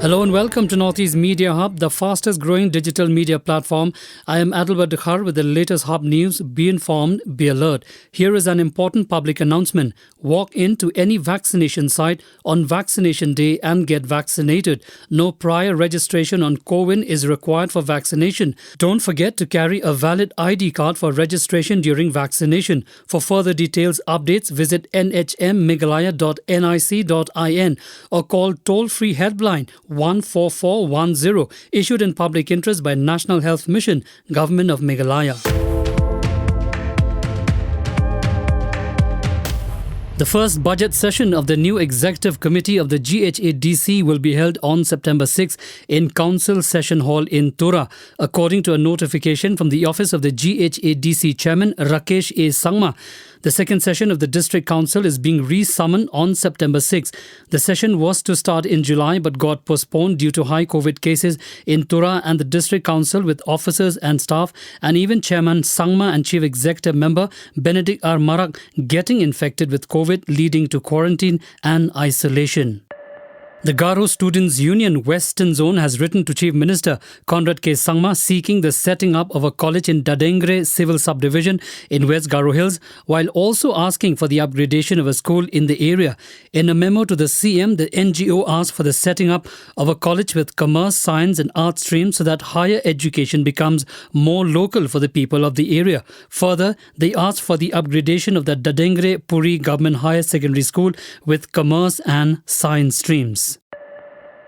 Hello and welcome to Northeast Media Hub, the fastest growing digital media platform. I am Adalbert Dakhar with the latest Hub news. Be informed, be alert. Here is an important public announcement. Walk into any vaccination site on vaccination day and get vaccinated. No prior registration on CoWIN is required for vaccination. Don't forget to carry a valid ID card for registration during vaccination. For further details, updates, visit nhmmeghalaya.nic.in or call toll-free headline 14410, issued in public interest by National Health Mission, Government of Meghalaya. The first budget session of the new Executive Committee of the GHADC will be held on September 6 in Council Session Hall in Tura, according to a notification from the office of the GHADC Chairman Rakesh A. Sangma. The second session of the District Council is being re-summoned on September 6. The session was to start in July but got postponed due to high COVID cases in Tura and the District Council, with officers and staff and even Chairman Sangma and Chief Executive Member Benedict R. Marak getting infected with COVID, leading to quarantine and isolation. The Garo Students' Union Western Zone has written to Chief Minister Conrad K. Sangma seeking the setting up of a college in Dadengre Civil Subdivision in West Garo Hills, while also asking for the upgradation of a school in the area. In a memo to the CM, the NGO asked for the setting up of a college with commerce, science and art streams so that higher education becomes more local for the people of the area. Further, they asked for the upgradation of the Dadengre Puri Government Higher Secondary School with commerce and science streams.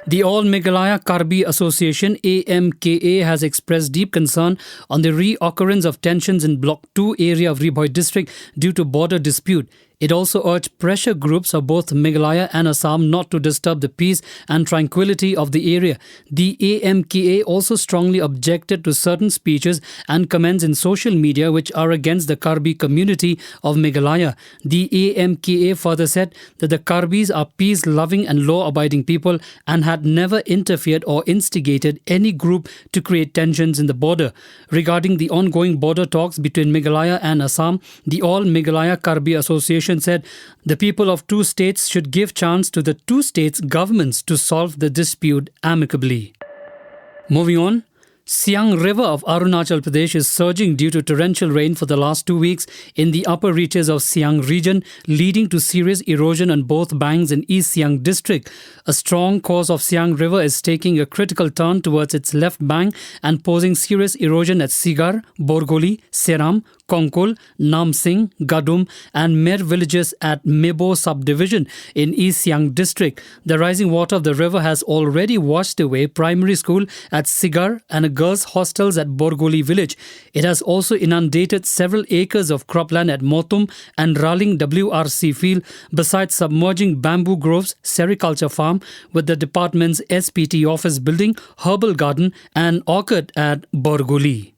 The All Meghalaya Karbi Association AMKA has expressed deep concern on the reoccurrence of tensions in Block 2 area of Ribhoi district due to border dispute. It also urged pressure groups of both Meghalaya and Assam not to disturb the peace and tranquility of the area. The AMKA also strongly objected to certain speeches and comments in social media which are against the Karbi community of Meghalaya. The AMKA further said that the Karbis are peace-loving and law-abiding people and had never interfered or instigated any group to create tensions in the border. Regarding the ongoing border talks between Meghalaya and Assam, the All Meghalaya Karbi Association said the people of two states should give chance to the two states' governments to solve the dispute amicably. Moving on. Siang River of Arunachal Pradesh is surging due to torrential rain for the last 2 weeks in the upper reaches of Siang region, leading to serious erosion on both banks in East Siang district. A strong course of Siang River is taking a critical turn towards its left bank and posing serious erosion at Sigar, Borgoli, Seram, Konkul, Namsing, Gadum and Mer villages at Mebo subdivision in East Siang district. The rising water of the river has already washed away primary school at Sigar and a girls' hostels at Borgoli village. It has also inundated several acres of cropland at Motum and Raling WRC field, besides submerging bamboo groves, sericulture farm with the department's SPT office building, herbal garden and orchard at Borgoli.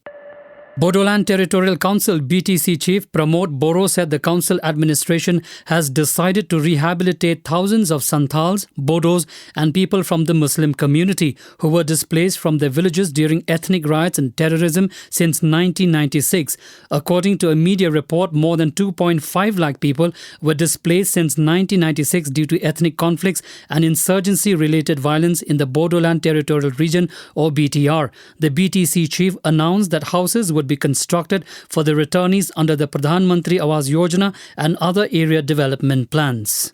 Bodoland Territorial Council BTC Chief Pramod Boro said the council administration has decided to rehabilitate thousands of Santals, Bodos and people from the Muslim community who were displaced from their villages during ethnic riots and terrorism since 1996. According to a media report, more than 2.5 lakh people were displaced since 1996 due to ethnic conflicts and insurgency-related violence in the Bodoland Territorial Region or BTR. The BTC Chief announced that houses would be constructed for the returnees under the Pradhan Mantri Awas Yojana and other area development plans.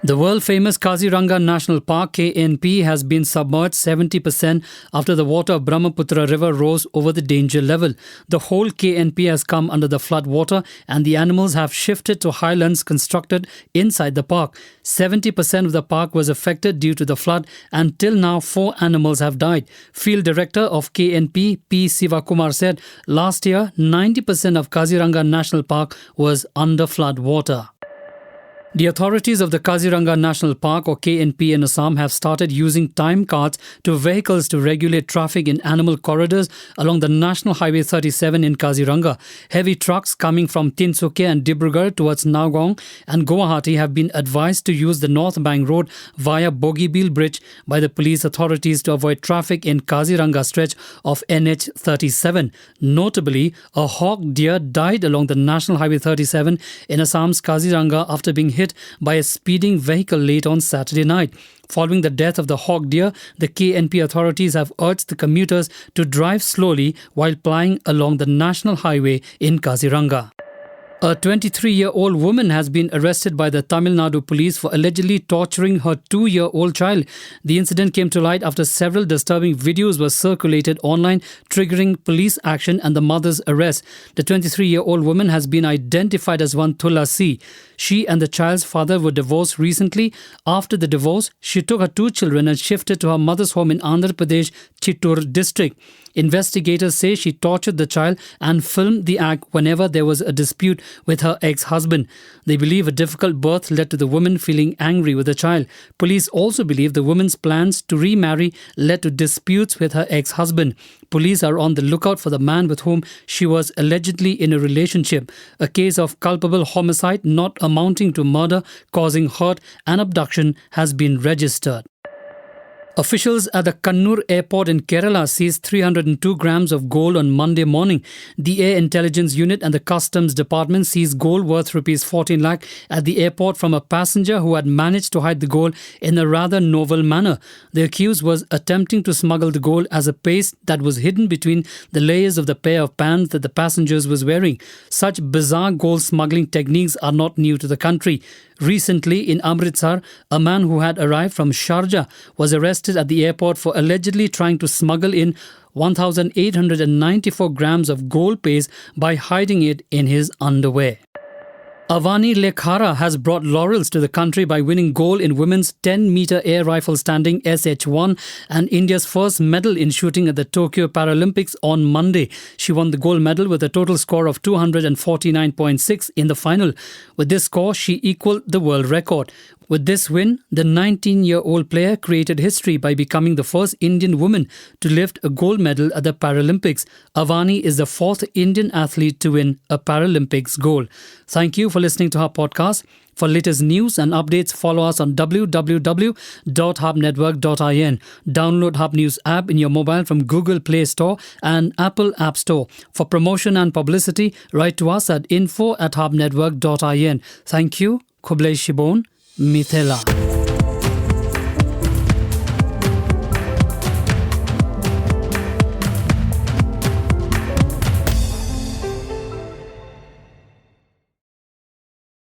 The world-famous Kaziranga National Park KNP has been submerged 70% after the water of Brahmaputra River rose over the danger level. The whole KNP has come under the flood water and the animals have shifted to highlands constructed inside the park. 70% of the park was affected due to the flood and till now 4 animals have died. Field Director of KNP P. Sivakumar said last year 90% of Kaziranga National Park was under flood water. The authorities of the Kaziranga National Park or KNP in Assam have started using time cards to vehicles to regulate traffic in animal corridors along the National Highway 37 in Kaziranga. Heavy trucks coming from Tinsukia and Dibrugarh towards Nagaon and Guwahati have been advised to use the North Bank Road via Bogibeel Bridge by the police authorities to avoid traffic in Kaziranga stretch of NH 37. Notably, a hawk deer died along the National Highway 37 in Assam's Kaziranga after being hit hit by a speeding vehicle late on Saturday night. Following the death of the hog deer, the KNP authorities have urged the commuters to drive slowly while plying along the national highway in Kaziranga. A 23-year-old woman has been arrested by the Tamil Nadu police for allegedly torturing her 2-year-old child. The incident came to light after several disturbing videos were circulated online, triggering police action and the mother's arrest. The 23-year-old woman has been identified as one Tulasi. She and the child's father were divorced recently. After the divorce, she took her 2 children and shifted to her mother's home in Andhra Pradesh, Chittoor district. Investigators say she tortured the child and filmed the act whenever there was a dispute with her ex-husband. They believe a difficult birth led to the woman feeling angry with the child. Police also believe the woman's plans to remarry led to disputes with her ex-husband. Police are on the lookout for the man with whom she was allegedly in a relationship. A case of culpable homicide not amounting to murder, causing hurt and abduction has been registered. Officials at the Kannur airport in Kerala seized 302 grams of gold on Monday morning. The Air Intelligence Unit and the Customs Department seized gold worth Rs 14 lakh at the airport from a passenger who had managed to hide the gold in a rather novel manner. The accused was attempting to smuggle the gold as a paste that was hidden between the layers of the pair of pants that the passengers was wearing. Such bizarre gold smuggling techniques are not new to the country. Recently, in Amritsar, a man who had arrived from Sharjah was arrested at the airport for allegedly trying to smuggle in 1,894 grams of gold paste by hiding it in his underwear. Avani Lekhara has brought laurels to the country by winning gold in women's 10-meter air rifle standing SH1 and India's first medal in shooting at the Tokyo Paralympics on Monday. She won the gold medal with a total score of 249.6 in the final. With this score, she equaled the world record. With this win, the 19-year-old player created history by becoming the first Indian woman to lift a gold medal at the Paralympics. Avani is the 4th Indian athlete to win a Paralympics gold. Thank you for listening to our podcast. For latest news and updates, follow us on www.hubnetwork.in. Download Hub News app in your mobile from Google Play Store and Apple App Store. For promotion and publicity, write to us at info@hubnetwork.in. Thank you. Kublai Shibon. Mithela.